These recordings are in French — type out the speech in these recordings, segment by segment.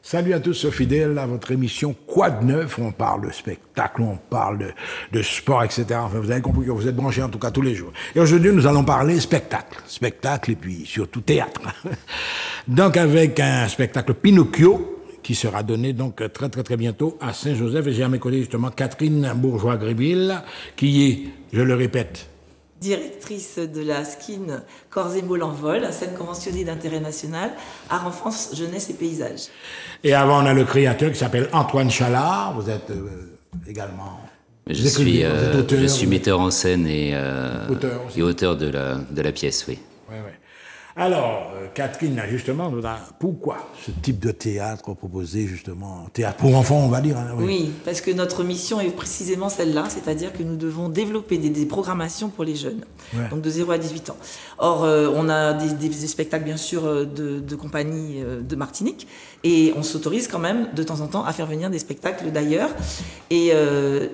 Salut à tous fidèles à votre émission Quoi de neuf, où on parle de spectacle, où on parle de sport, etc. Enfin, vous avez compris que vous êtes branchés en tout cas tous les jours. Et aujourd'hui, nous allons parler spectacle. Spectacle et puis surtout théâtre. Donc avec un spectacle Pinocchio, qui sera donné donc très bientôt à Saint-Joseph. Et j'ai à mes côtés justement Catherine Bourgeois-Gréville, qui est, je le répète, directrice de la SKIN Corps et Mots l'Envol, scène conventionnée d'intérêt national, Art en France, jeunesse et paysages. Et avant, on a le créateur qui s'appelle Antoine Chalard. Vous êtes également... Je suis metteur en scène et auteur de la pièce, oui. Ouais. Alors, Catherine, justement, pourquoi ce type de théâtre proposé, justement, théâtre pour enfants, on va dire hein, oui, parce que notre mission est précisément celle-là, c'est-à-dire que nous devons développer des programmations pour les jeunes, donc de 0 à 18 ans. Or, on a des spectacles, bien sûr, de compagnie de Martinique, et on s'autorise quand même, de temps en temps, à faire venir des spectacles d'ailleurs. Et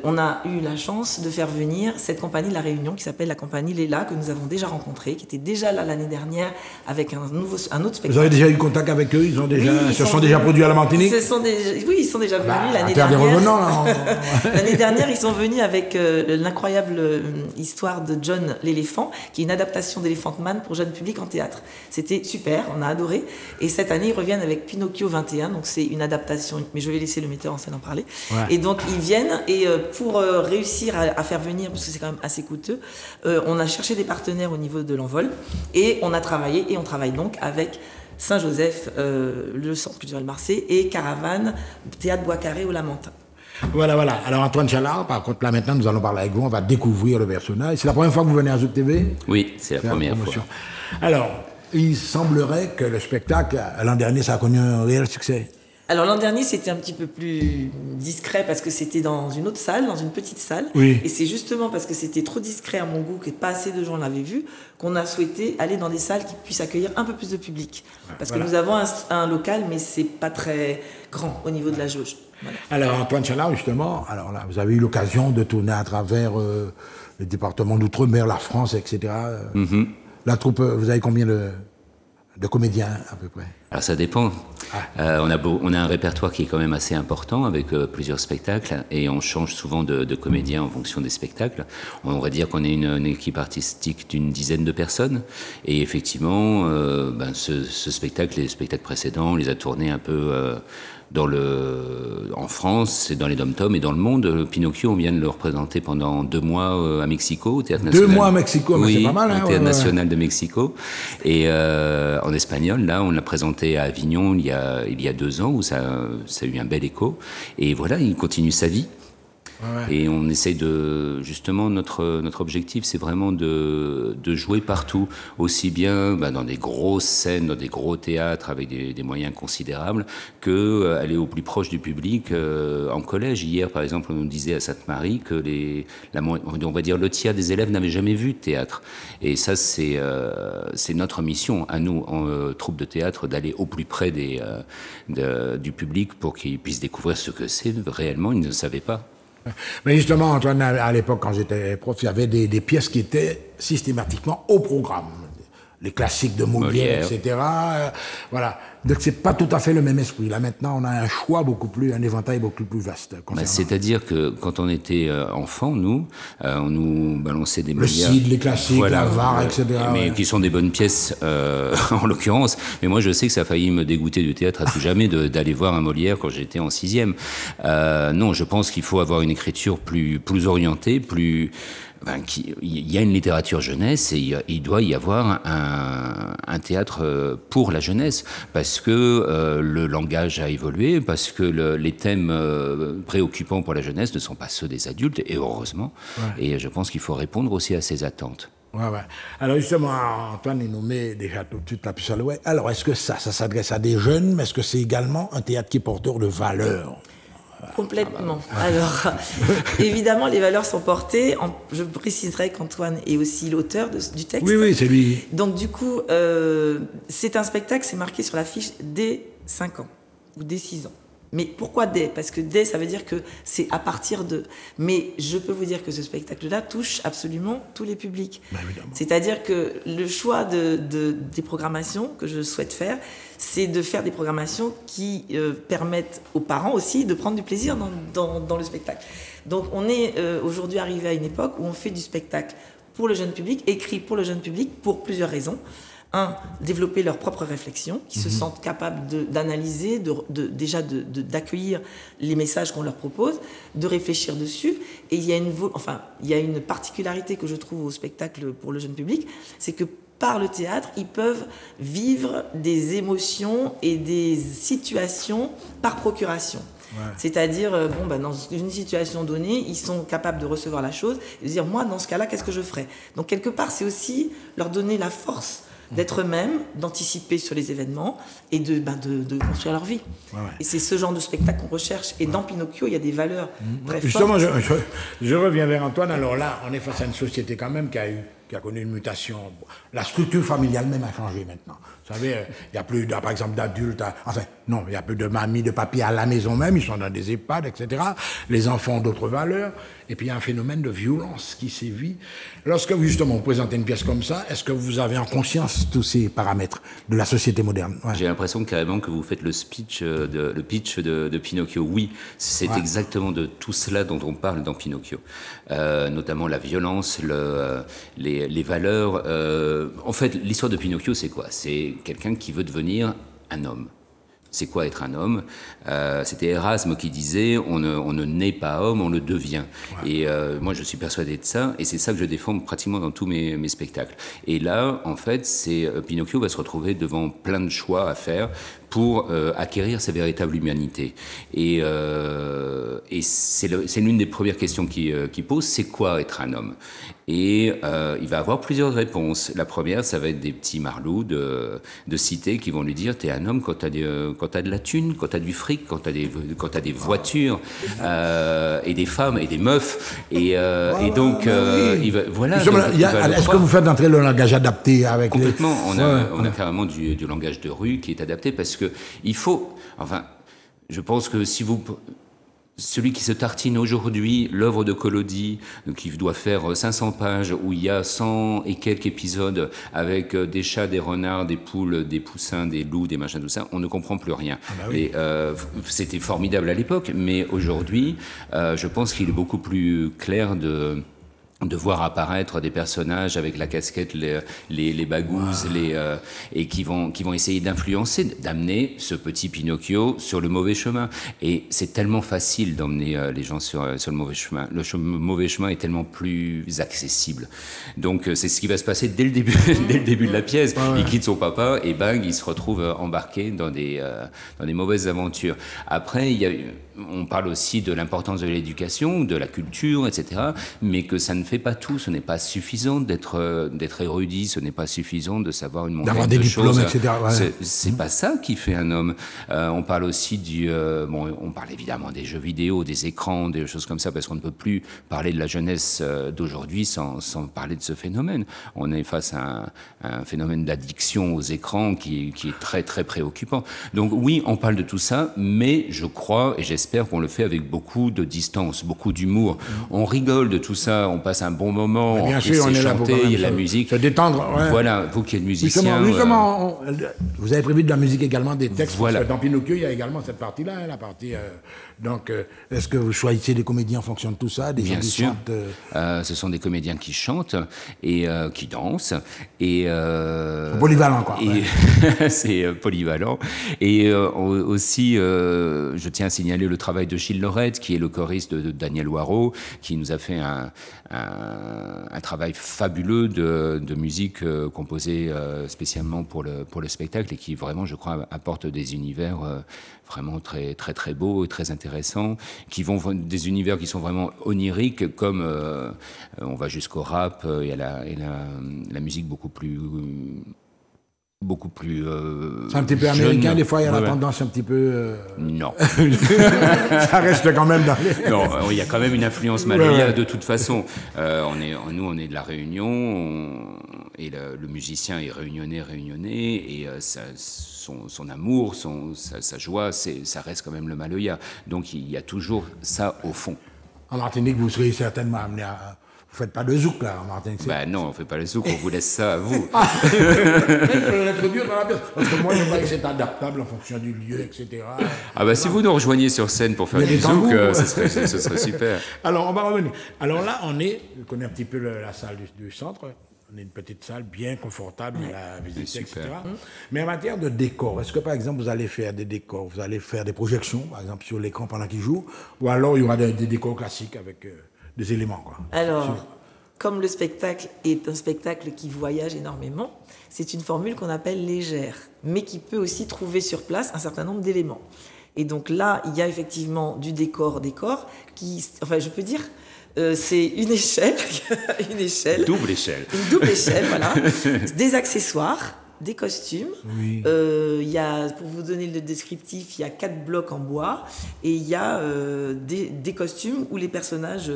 on a eu la chance de faire venir cette compagnie de La Réunion, qui s'appelle la compagnie Léla, que nous avons déjà rencontrée, qui était déjà là l'année dernière, avec un autre spectacle. Vous avez déjà eu contact avec eux? Ils se sont déjà produits à la Martinique? Oui, ils sont déjà venus l'année dernière. Des revenants, l'année dernière, ils sont venus avec l'incroyable histoire de John l'éléphant, qui est une adaptation d'Elephant Man pour jeune public en théâtre. C'était super, on a adoré. Et cette année, ils reviennent avec Pinocchio 21, donc c'est une adaptation, mais je vais laisser le metteur en scène en parler. Et donc, ils viennent, et pour réussir à faire venir, parce que c'est quand même assez coûteux, on a cherché des partenaires au niveau de l'envol, et on a travaillé, et on travaille donc avec Saint-Joseph, le Centre culturel Marseille, et Caravane, Théâtre Bois-Carré au Lamentin. Voilà. Alors Antoine Chalard, par contre, là maintenant, nous allons parler avec vous, on va découvrir le personnage. C'est la première fois que vous venez à Zouk TV? Oui, c'est la première fois. Alors, il semblerait que le spectacle, l'an dernier, ça a connu un réel succès. Alors l'an dernier, c'était un petit peu plus discret parce que c'était dans une autre salle, dans une petite salle. Oui. Et c'est justement parce que c'était trop discret à mon goût, que pas assez de gens l'avaient vu, qu'on a souhaité aller dans des salles qui puissent accueillir un peu plus de public. Parce que nous avons un local, mais c'est pas très grand au niveau de la jauge. Voilà. Alors Antoine Chalard, justement, alors là, vous avez eu l'occasion de tourner à travers le département d'Outre-mer, la France, etc. La troupe, vous avez combien de comédiens à peu près? Alors ça dépend. On a un répertoire qui est quand même assez important avec plusieurs spectacles et on change souvent de comédiens en fonction des spectacles. On va dire qu'on est une équipe artistique d'une dizaine de personnes et effectivement ce spectacle et les spectacles précédents, on les a tournés un peu en France, dans les dom-toms et dans le monde. Pinocchio, on vient de le représenter pendant 2 mois à Mexico, au Théâtre National. 2 mois à Mexico, mais c'est pas mal. Au Théâtre National de Mexico. Et en espagnol, là, on l'a présenté à Avignon il y a 2 ans, où ça a eu un bel écho. Et voilà, il continue sa vie. Et on essaye justement, notre objectif, c'est vraiment de jouer partout, aussi bien dans des grosses scènes, dans des gros théâtres avec des moyens considérables, que aller au plus proche du public en collège. Hier, par exemple, on nous disait à Sainte-Marie que on va dire le tiers des élèves n'avaient jamais vu de théâtre. Et ça, c'est notre mission à nous, en troupe de théâtre, d'aller au plus près du public pour qu'ils puissent découvrir ce que c'est réellement. Ils ne savaient pas. Mais justement, Antoine, à l'époque, quand j'étais prof, il y avait des pièces qui étaient systématiquement au programme. Les classiques de Molière, etc. Voilà. Donc, c'est pas tout à fait le même esprit. Là, maintenant, on a un choix un éventail beaucoup plus vaste. C'est-à-dire que quand on était enfant, nous, on nous balançait des Molières. Le Cid, les classiques, la VAR, etc. Mais qui sont des bonnes pièces, en l'occurrence. Mais moi, je sais que ça a failli me dégoûter du théâtre à tout jamais d'aller voir un Molière quand j'étais en 6e. Non, je pense qu'il faut avoir une écriture plus orientée, il y a une littérature jeunesse et il doit y avoir un théâtre pour la jeunesse parce que le langage a évolué, parce que les thèmes préoccupants pour la jeunesse ne sont pas ceux des adultes, et heureusement. Et je pense qu'il faut répondre aussi à ces attentes. Alors justement, Antoine, il nous met déjà tout de suite la puce à l'ouest. Alors, est-ce que ça s'adresse à des jeunes, mais est-ce que c'est également un théâtre qui est porteur de valeurs? Complètement. Alors, évidemment, les valeurs sont portées. Je préciserai qu'Antoine est aussi l'auteur du texte. Oui, c'est lui. Donc, du coup, c'est un spectacle, c'est marqué sur l'affiche dès 5 ans ou dès 6 ans. Mais pourquoi dès ? Parce que dès, ça veut dire que c'est à partir de... Mais je peux vous dire que ce spectacle-là touche absolument tous les publics. C'est-à-dire que le choix des programmations que je souhaite faire, c'est de faire des programmations qui permettent aux parents aussi de prendre du plaisir dans le spectacle. Donc on est aujourd'hui arrivé à une époque où on fait du spectacle pour le jeune public, écrit pour le jeune public, pour plusieurs raisons. Un, développer leur propre réflexion, qui se sentent capables d'analyser, d'accueillir les messages qu'on leur propose, de réfléchir dessus. Et il y a une particularité que je trouve au spectacle pour le jeune public, c'est que par le théâtre, ils peuvent vivre des émotions et des situations par procuration. Ouais. C'est-à-dire, dans une situation donnée, ils sont capables de recevoir la chose et de dire, moi, dans ce cas-là, qu'est-ce que je ferais ? Donc, quelque part, c'est aussi leur donner la force d'être eux-mêmes, d'anticiper sur les événements et de construire leur vie. Ouais. Et c'est ce genre de spectacle qu'on recherche. Et dans Pinocchio, il y a des valeurs très Justement, fortes. Je reviens vers Antoine. Alors là, on est face à une société quand même qui a connu une mutation. La structure familiale même a changé maintenant. Vous savez, il n'y a plus, par exemple, d'adultes. Il n'y a plus de mamie, de papy à la maison même. Ils sont dans des EHPAD, etc. Les enfants ont d'autres valeurs. Et puis, il y a un phénomène de violence qui sévit. Lorsque, justement, vous présentez une pièce comme ça, est-ce que vous avez en conscience tous ces paramètres de la société moderne ? Ouais. J'ai l'impression carrément que vous faites le pitch de Pinocchio. Oui, c'est exactement de tout cela dont on parle dans Pinocchio. Notamment la violence, les valeurs. En fait, l'histoire de Pinocchio, c'est quoi ? C'est quelqu'un qui veut devenir un homme. C'est quoi être un homme ? C'était Erasme qui disait on ne naît pas homme, on le devient. Ouais. Et moi, je suis persuadé de ça, et c'est ça que je défends pratiquement dans tous mes spectacles. Et là, en fait, Pinocchio va se retrouver devant plein de choix à faire pour acquérir sa véritable humanité. Et c'est l'une des premières questions qu'il pose, c'est quoi être un homme ? Et il va avoir plusieurs réponses. La première, ça va être des petits marlous de cité qui vont lui dire t'es un homme quand t'as de la thune, quand t'as du fric, quand t'as des voitures, et des femmes et des meufs. Et donc, il va, voilà. Est-ce que vous faites entrer le langage adapté avec complètement. On a carrément du langage de rue qui est adapté parce que il faut. Enfin, je pense que celui qui se tartine aujourd'hui l'œuvre de Collodi, qui doit faire 500 pages, où il y a 100 et quelques épisodes avec des chats, des renards, des poules, des poussins, des loups, des machins, tout ça, on ne comprend plus rien. Et c'était formidable à l'époque, mais aujourd'hui, je pense qu'il est beaucoup plus clair de voir apparaître des personnages avec la casquette, les bagouses, et qui vont essayer d'influencer, d'amener ce petit Pinocchio sur le mauvais chemin. Et c'est tellement facile d'emmener les gens sur le mauvais chemin. Le mauvais chemin est tellement plus accessible. Donc c'est ce qui va se passer dès le début, de la pièce. Il quitte son papa et bang, il se retrouve embarqué dans des mauvaises aventures. Après, on parle aussi de l'importance de l'éducation, de la culture, etc. Mais que ça ne fait pas tout. Ce n'est pas suffisant d'être érudit. Ce n'est pas suffisant de savoir une montagne de choses. D'avoir des diplômes, etc. C'est pas ça qui fait un homme. On parle aussi on parle évidemment des jeux vidéo, des écrans, des choses comme ça, parce qu'on ne peut plus parler de la jeunesse d'aujourd'hui sans parler de ce phénomène. On est face à un phénomène d'addiction aux écrans qui est très très préoccupant. Donc oui, on parle de tout ça, mais je crois et j'espère qu'on le fait avec beaucoup de distance, beaucoup d'humour. On rigole de tout ça, on passe un bon moment, bien sûr, on est là pour chanter, il y a de la musique. Se détendre. Ouais. Voilà, vous qui êtes musicien. Justement, vous avez prévu de la musique également, des textes. Voilà. Dans Pinocchio, il y a également cette partie-là, la partie. Donc, est-ce que vous choisissez des comédiens en fonction de tout ça, des gens qui chantent ce sont des comédiens qui chantent et qui dansent. Et polyvalent, quoi. C'est polyvalent. Et aussi, je tiens à signaler le travail de Gilles Lorette, qui est le choriste de Daniel Waro, qui nous a fait un travail fabuleux de musique composée spécialement pour le spectacle et qui vraiment, je crois, apporte des univers vraiment très très très beaux et très intéressants, des univers qui sont vraiment oniriques, comme on va jusqu'au rap et à la musique beaucoup plus c'est un petit peu américain, des fois il y a la tendance un petit peu non. Ça reste quand même dans les... Non, il y a quand même une influence maloya de toute façon. Nous on est de la Réunion, et le musicien est réunionnais, et son amour, sa joie, ça reste quand même le Maloya. Donc il y a toujours ça au fond. En Martinique, vous serez certainement amené à... Vous faites pas de zouk, là, en Martinique. Ben non, on fait pas le zouk, on vous laisse ça à vous. Je vais l'introduire dans la pièce. Parce que moi, je crois que c'est adaptable en fonction du lieu, etc. Ah bah si vous nous rejoignez sur scène pour faire du zouk, ce serait super. Alors, on va revenir. Alors là, je connais un petit peu la salle du centre. On est une petite salle bien confortable, la visiter, etc. Mais en matière de décor, est-ce que par exemple vous allez faire des décors, vous allez faire des projections, par exemple sur l'écran pendant qu'il joue, ou alors il y aura des décors classiques avec des éléments, quoi. Alors, comme le spectacle est un spectacle qui voyage énormément, c'est une formule qu'on appelle légère, mais qui peut aussi trouver sur place un certain nombre d'éléments. Et donc là, il y a effectivement du décor qui, enfin, je peux dire. C'est une échelle, Une double échelle, voilà, des accessoires, des costumes. Oui. Y a, pour vous donner le descriptif, il y a 4 blocs en bois et il y a des costumes où les personnages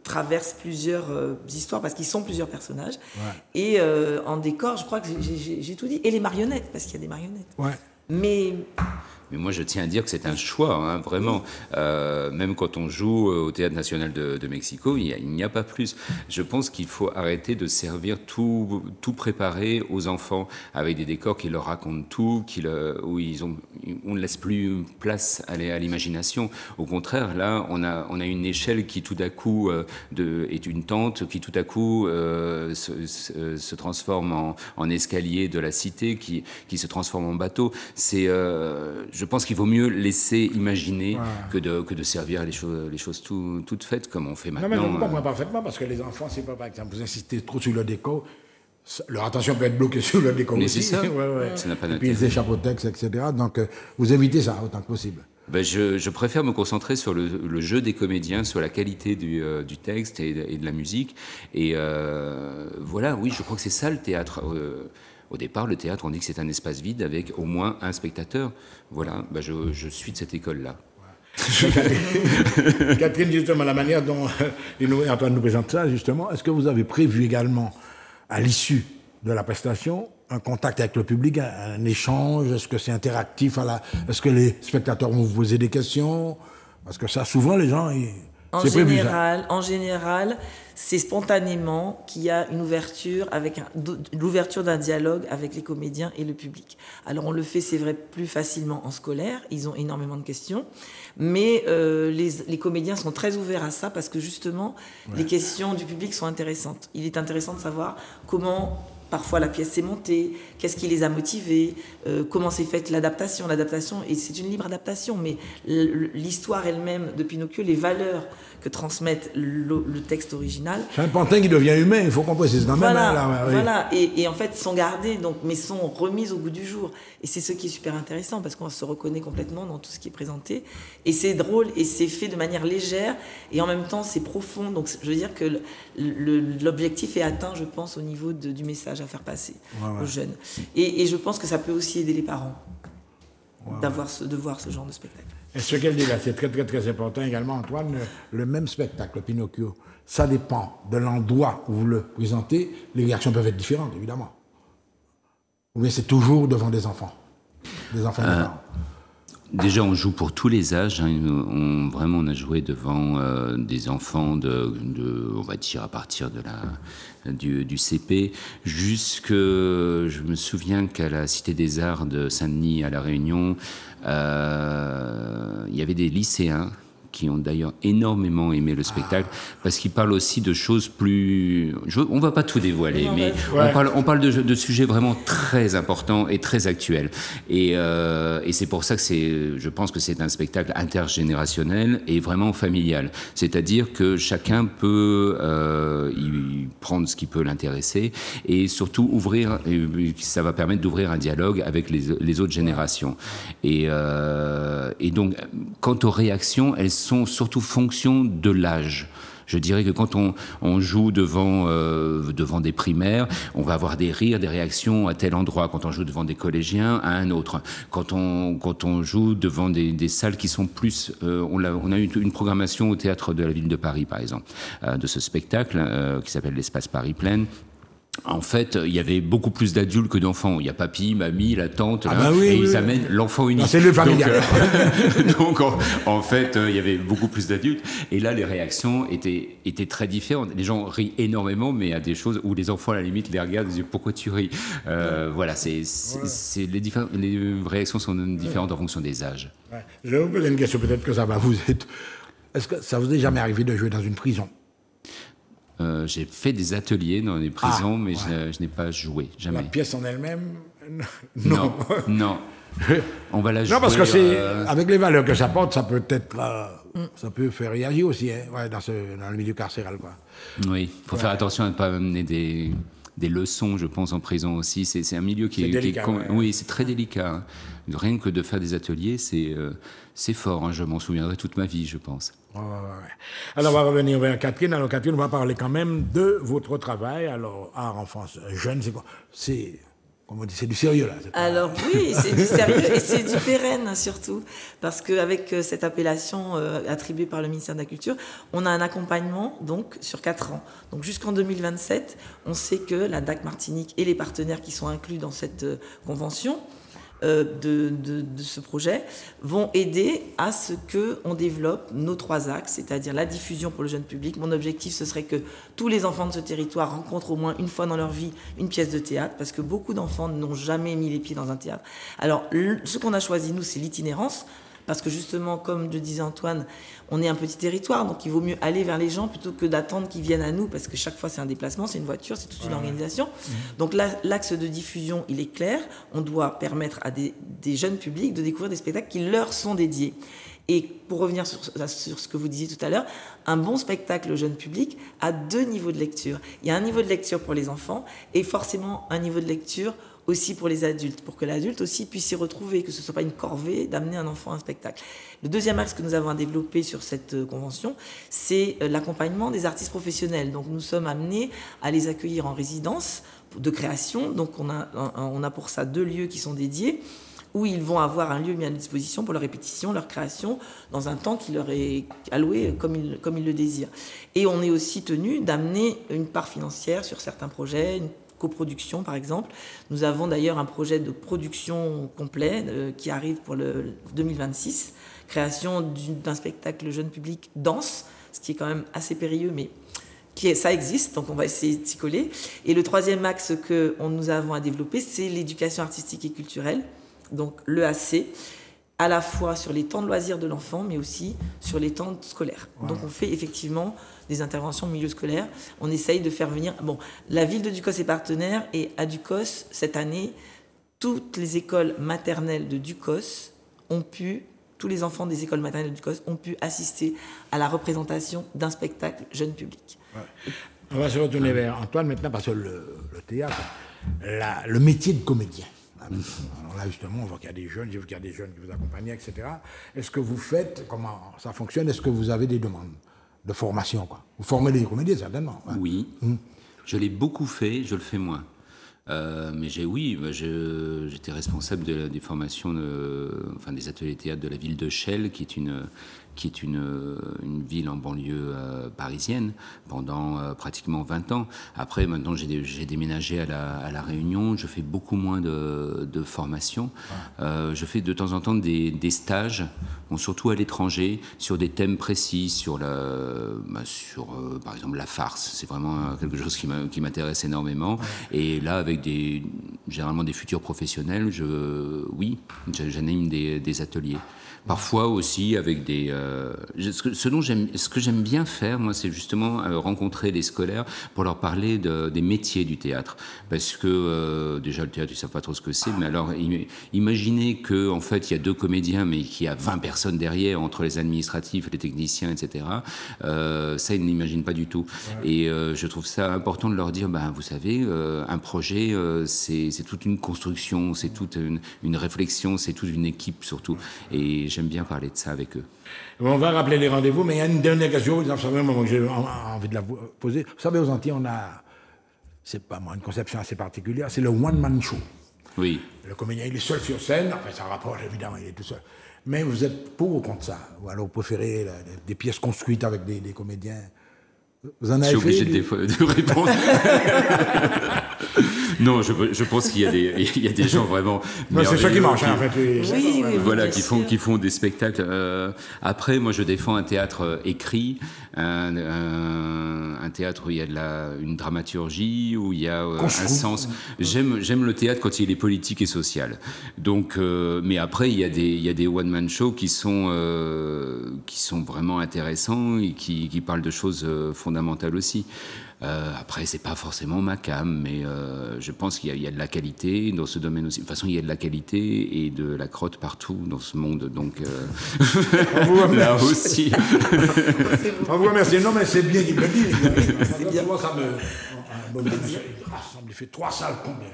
traversent plusieurs histoires parce qu'ils sont plusieurs personnages. Ouais. Et en décor, je crois que j'ai tout dit. Et les marionnettes, parce qu'il y a des marionnettes. Ouais. Mais moi, je tiens à dire que c'est un choix, hein, vraiment. Même quand on joue au Théâtre National de Mexico, il n'y a pas plus. Je pense qu'il faut arrêter de servir tout préparé aux enfants avec des décors qui leur racontent tout, où on ne laisse plus place à l'imagination. Au contraire, là, on a une échelle qui tout à coup est une tente, qui tout à coup se transforme en escalier de la cité, qui se transforme en bateau. Je pense qu'il vaut mieux laisser imaginer que de servir les choses toutes faites comme on fait maintenant. Non, mais je vous comprends parfaitement parce que les enfants, c'est pas par exemple, vous insistez trop sur le décor, leur attention peut être bloquée sur le décor aussi. C'est ça. Ça n'a pas d'intérêt. Et puis ils échappent au texte, etc. Donc vous évitez ça autant que possible. Ben je préfère me concentrer sur le jeu des comédiens, sur la qualité du texte et de la musique. Et voilà, oui, je crois que c'est ça le théâtre. Au départ, le théâtre, on dit que c'est un espace vide avec au moins un spectateur. Voilà, je suis de cette école-là. Catherine, justement, la manière dont Antoine nous présente ça, justement, est-ce que vous avez prévu également, à l'issue de la prestation, un contact avec le public, un échange? Est-ce que c'est interactif? Est-ce que les spectateurs vont vous poser des questions? Parce que ça, souvent, les gens... En général, c'est spontanément qu'il y a une ouverture l'ouverture d'un dialogue avec les comédiens et le public. Alors on le fait, c'est vrai, plus facilement en scolaire, ils ont énormément de questions, mais les comédiens sont très ouverts à ça parce que justement, les questions du public sont intéressantes. Il est intéressant de savoir comment parfois la pièce s'est montée, qu'est-ce qui les a motivés, comment s'est faite l'adaptation. L'adaptation, et c'est une libre adaptation, mais l'histoire elle-même de Pinocchio, les valeurs que transmettent le texte original. C'est un pantin qui devient humain, il faut qu'on précise quand même. Voilà. Et en fait, sont gardées, mais sont remises au goût du jour. Et c'est ce qui est super intéressant, parce qu'on se reconnaît complètement dans tout ce qui est présenté. Et c'est drôle, et c'est fait de manière légère, et en même temps, c'est profond. Donc, je veux dire que l'objectif est atteint, je pense, au niveau du message à faire passer aux jeunes. Et je pense que ça peut aussi aider les parents de voir ce genre de spectacle. Et ce qu'elle dit là, c'est très, très, très important également, Antoine. Le même spectacle, Pinocchio, ça dépend de l'endroit où vous le présentez. Les réactions peuvent être différentes, évidemment. Ou bien c'est toujours devant des enfants et des parents. Déjà, on joue pour tous les âges. Hein. On a joué devant des enfants on va dire, à partir du CP, je me souviens qu'à la Cité des Arts de Saint-Denis, à La Réunion, il y avait des lycéens qui ont d'ailleurs énormément aimé le spectacle, parce qu'il parle aussi de choses plus... on ne va pas tout dévoiler, mais on parle de sujets vraiment très importants et très actuels. Et c'est pour ça que je pense que c'est un spectacle intergénérationnel et vraiment familial. C'est-à-dire que chacun peut y prendre ce qui peut l'intéresser, et surtout ça va permettre d'ouvrir un dialogue avec les autres générations. Et donc, quant aux réactions, elles sont surtout fonction de l'âge. Je dirais que quand on joue devant des primaires, on va avoir des rires, des réactions à tel endroit. Quand on joue devant des collégiens, à un autre. Quand on joue devant des salles qui sont plus... on a eu une programmation au Théâtre de la Ville de Paris, par exemple, de ce spectacle qui s'appelle l'Espace Paris Plaine. En fait, il y avait beaucoup plus d'adultes que d'enfants. Il y a papy, mamie, la tante, ils amènent l'enfant unique. C'est le familial. Donc, en fait, il y avait beaucoup plus d'adultes. Et là, les réactions étaient très différentes. Les gens rient énormément, mais à des choses où les enfants, à la limite, les regardent et disent « Pourquoi tu ris ?» Voilà, les réactions sont différentes en fonction des âges. Ouais. Je vais vous poser une question, peut-être que ça va vous être... Est-ce que ça vous est jamais arrivé de jouer dans une prison? J'ai fait des ateliers dans les prisons, mais je n'ai pas joué, jamais. La pièce en elle-même? Non. Non. On va la jouer. Non, parce que c'est avec les valeurs que ça porte, ça peut être, ça peut faire réagir aussi, hein, dans le milieu carcéral, quoi. Oui, il faut faire attention à ne pas amener des leçons, je pense, en prison aussi. C'est un milieu qui est délicat. Oui, c'est très délicat. Hein. Rien que de faire des ateliers, c'est fort. Hein. Je m'en souviendrai toute ma vie, je pense. Ouais. Alors, on va revenir vers Catherine. Alors, Catherine, on va parler quand même de votre travail. Alors, art, enfance, jeune, c'est quoi? Comme on dit, c'est du sérieux, là. Alors oui, c'est du sérieux et c'est du pérenne surtout, parce qu'avec cette appellation attribuée par le ministère de la Culture, on a un accompagnement donc sur 4 ans. Donc jusqu'en 2027, on sait que la DAC Martinique et les partenaires qui sont inclus dans cette convention de ce projet vont aider à ce qu'on développe nos 3 axes, c'est-à-dire la diffusion pour le jeune public. Mon objectif, ce serait que tous les enfants de ce territoire rencontrent au moins une fois dans leur vie une pièce de théâtre, parce que beaucoup d'enfants n'ont jamais mis les pieds dans un théâtre. Alors, ce qu'on a choisi, nous, c'est l'itinérance, parce que justement, comme le disait Antoine, on est un petit territoire, donc il vaut mieux aller vers les gens plutôt que d'attendre qu'ils viennent à nous, parce que chaque fois c'est un déplacement, c'est une voiture, c'est toute une organisation. Donc l'axe de diffusion, il est clair. On doit permettre à des jeunes publics de découvrir des spectacles qui leur sont dédiés. Et pour revenir sur ce que vous disiez tout à l'heure, un bon spectacle jeune public a 2 niveaux de lecture. Il y a un niveau de lecture pour les enfants et forcément un niveau de lecture aussi pour les adultes, pour que l'adulte aussi puisse s'y retrouver, que ce ne soit pas une corvée d'amener un enfant à un spectacle. Le deuxième axe que nous avons à développer sur cette convention, c'est l'accompagnement des artistes professionnels. Donc nous sommes amenés à les accueillir en résidence de création. Donc on a pour ça 2 lieux qui sont dédiés, où ils vont avoir un lieu mis à disposition pour leur répétition, leur création, dans un temps qui leur est alloué comme ils le désirent. Et on est aussi tenu d'amener une part financière sur certains projets, une coproduction par exemple. Nous avons d'ailleurs un projet de production complet qui arrive pour le 2026, création d'un spectacle jeune public danse, ce qui est quand même assez périlleux, mais ça existe, donc on va essayer de s'y coller. Et le 3e axe que nous avons à développer, c'est l'éducation artistique et culturelle, donc l'EAC, à la fois sur les temps de loisirs de l'enfant, mais aussi sur les temps scolaires. Wow. Donc on fait effectivement des interventions au milieu scolaire. On essaye de faire venir... Bon, la ville de Ducos est partenaire, et à Ducos, cette année, toutes les écoles maternelles de Ducos tous les enfants des écoles maternelles de Ducos ont pu assister à la représentation d'un spectacle jeune public. Ouais. On va se retourner vers Antoine maintenant, parce que le théâtre, le métier de comédien. Alors là, justement, on voit qu'il y a des jeunes, j'ai vu qu'il y a des jeunes qui vous accompagnent, etc. Est-ce que vous faites, comment ça fonctionne? Est-ce que vous avez des demandes de formation, quoi? Vous formez des comédiens, certainement. Ouais. Oui, je l'ai beaucoup fait, je le fais moins. Mais j'étais responsable des formations, des ateliers théâtre de la ville de Chelles, qui est une ville en banlieue parisienne, pendant pratiquement 20 ans. Après, maintenant, j'ai déménagé à la Réunion. Je fais beaucoup moins de formations. Je fais de temps en temps des stages, surtout à l'étranger, sur des thèmes précis, sur par exemple la farce. C'est vraiment quelque chose qui m'intéresse énormément. Et là, avec généralement des futurs professionnels, j'anime des ateliers. Parfois aussi avec ce que j'aime bien faire, moi, c'est justement rencontrer les scolaires pour leur parler des métiers du théâtre. Parce que déjà le théâtre, ils savent pas trop ce que c'est, mais alors imaginez que en fait il y a 2 comédiens, mais qu'il y a 20 personnes derrière, entre les administratifs, les techniciens, etc. Ça, ils n'imaginent pas du tout. Ouais. Et je trouve ça important de leur dire, vous savez, un projet, c'est toute une construction, c'est toute une réflexion, c'est toute une équipe surtout. Et j'aime bien parler de ça avec eux. On va rappeler les rendez-vous, mais il y a une dernière question, vous savez, un moment que j'ai envie de la poser. Vous savez, aux Antilles, on a, c'est pas moi, une conception assez particulière, c'est le one-man show. Oui. Le comédien, il est seul sur scène, après ça rapproche, évidemment, il est tout seul. Mais vous êtes pour ou contre ça? Ou alors vous préférez des pièces construites avec des comédiens? Vous en avez fait? Je suis obligé de répondre. Non, je pense qu'il y a des gens vraiment. Non, c'est ça qui marche, en fait. Oui, Voilà, bien qui font des spectacles. Après, moi, je défends un théâtre écrit, un théâtre où il y a une dramaturgie, où il y a un sens. J'aime le théâtre quand il est politique et social. Donc, mais après, il y a des one-man shows qui sont vraiment intéressants et qui parlent de choses fondamentales aussi. Après, c'est pas forcément ma cam, mais je pense qu'il y a de la qualité dans ce domaine aussi. De toute façon, il y a de la qualité et de la crotte partout dans ce monde, donc là aussi. On vous remercie. Non, mais c'est bien qu'il me dise. C'est bien. Moi, ça me... Il fait 3 salles combien?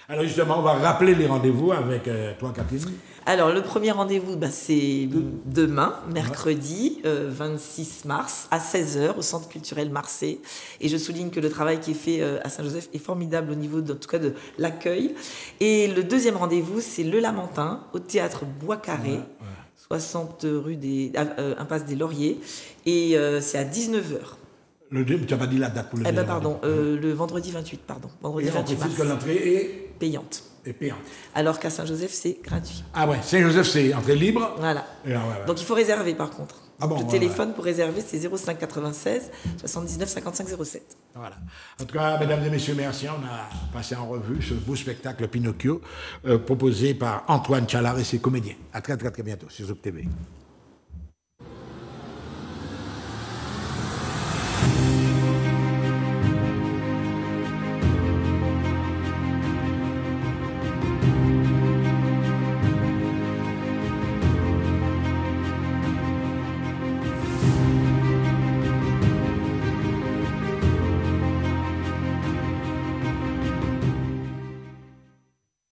Alors justement, on va rappeler les rendez-vous avec toi, Catherine. Alors, le premier rendez-vous, c'est demain, mercredi 26 mars, à 16h, au Centre culturel Marseille. Et je souligne que le travail qui est fait à Saint-Joseph est formidable au niveau, en tout cas, de l'accueil. Et le deuxième rendez-vous, c'est Le Lamentin, au Théâtre Bois-Carré, 60 rue Impasse des Lauriers. Et c'est à 19h. Tu n'as pas dit la date pour le pardon, le vendredi 28, pardon. Vendredi 28 mars. Que l'entrée est payante. Et payante. Alors qu'à Saint-Joseph, c'est gratuit. Ah ouais, Saint-Joseph, c'est entrée libre. Voilà. Ouais. Donc il faut réserver par contre. Ah bon, le téléphone pour réserver, c'est 05 96 79 55 07. Voilà. En tout cas, mesdames et messieurs, merci. On a passé en revue ce beau spectacle Pinocchio proposé par Antoine Tchalard et ses comédiens. À très bientôt sur Zouk TV.